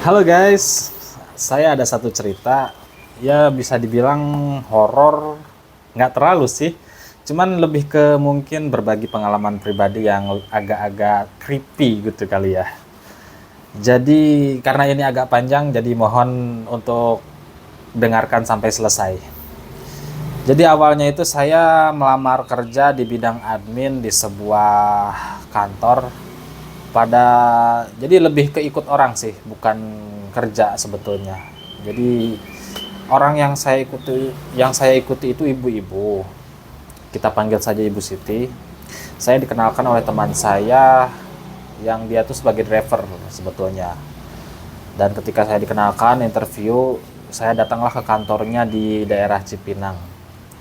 Halo guys, saya ada satu cerita, ya bisa dibilang horor, nggak terlalu sih, cuman lebih ke mungkin berbagi pengalaman pribadi yang agak-agak creepy gitu kali ya. Jadi karena ini agak panjang, jadi mohon untuk dengarkan sampai selesai. Jadi awalnya itu saya melamar kerja di bidang admin di sebuah kantor pada jadi lebih ke ikut orang sih, bukan kerja sebetulnya. Jadi orang yang saya ikuti itu ibu-ibu. Kita panggil saja Ibu Siti. Saya dikenalkan oleh teman saya yang dia tuh sebagai driver sebetulnya. Dan ketika saya dikenalkan interview, saya datanglah ke kantornya di daerah Cipinang.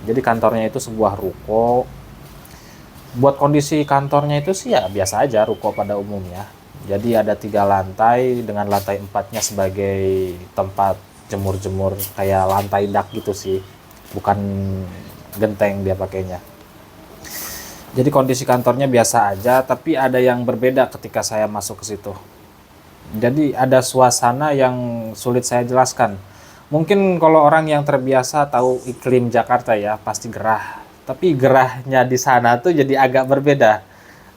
Jadi kantornya itu sebuah ruko. Buat kondisi kantornya itu sih ya biasa aja ruko pada umumnya. Jadi ada 3 lantai dengan lantai empatnya sebagai tempat jemur-jemur kayak lantai dak gitu sih. Bukan genteng dia pakainya. Jadi kondisi kantornya biasa aja, tapi ada yang berbeda ketika saya masuk ke situ. Jadi ada suasana yang sulit saya jelaskan. Mungkin kalau orang yang terbiasa tahu iklim Jakarta ya pasti gerah. Tapi gerahnya di sana tuh jadi agak berbeda.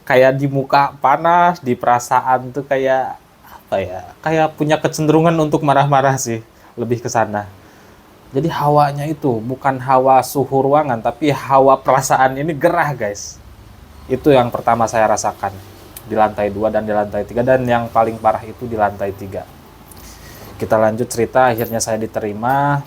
Kayak di muka panas, di perasaan tuh kayak apa ya? Kayak punya kecenderungan untuk marah-marah sih, lebih ke sana. Jadi hawanya itu bukan hawa suhu ruangan, tapi hawa perasaan ini gerah, guys. Itu yang pertama saya rasakan di lantai 2 dan di lantai 3, dan yang paling parah itu di lantai 3. Kita lanjut cerita, akhirnya saya diterima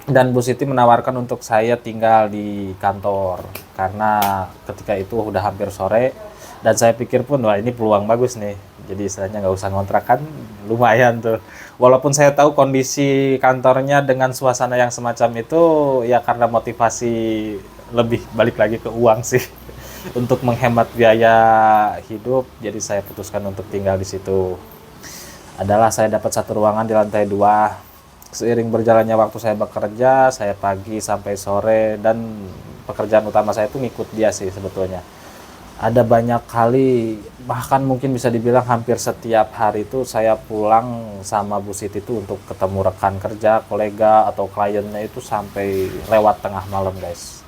dan Bu Siti menawarkan untuk saya tinggal di kantor karena ketika itu udah hampir sore dan saya pikir pun wah ini peluang bagus nih, jadi istilahnya nggak usah ngontrak kan, lumayan tuh. Walaupun saya tahu kondisi kantornya dengan suasana yang semacam itu ya karena motivasi lebih balik lagi ke uang sih untuk menghemat biaya hidup, jadi saya putuskan untuk tinggal di situ. Adalah saya dapat satu ruangan di lantai 2. Seiring berjalannya waktu saya bekerja, saya pagi sampai sore, dan pekerjaan utama saya itu ngikut dia sih sebetulnya. Ada banyak kali, bahkan mungkin bisa dibilang hampir setiap hari itu saya pulang sama Bu Siti itu untuk ketemu rekan kerja, kolega atau kliennya itu sampai lewat tengah malam, guys.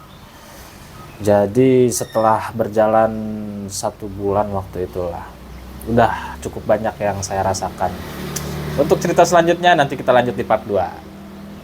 Jadi setelah berjalan 1 bulan waktu itulah, udah cukup banyak yang saya rasakan. Untuk cerita selanjutnya nanti kita lanjut di part 2.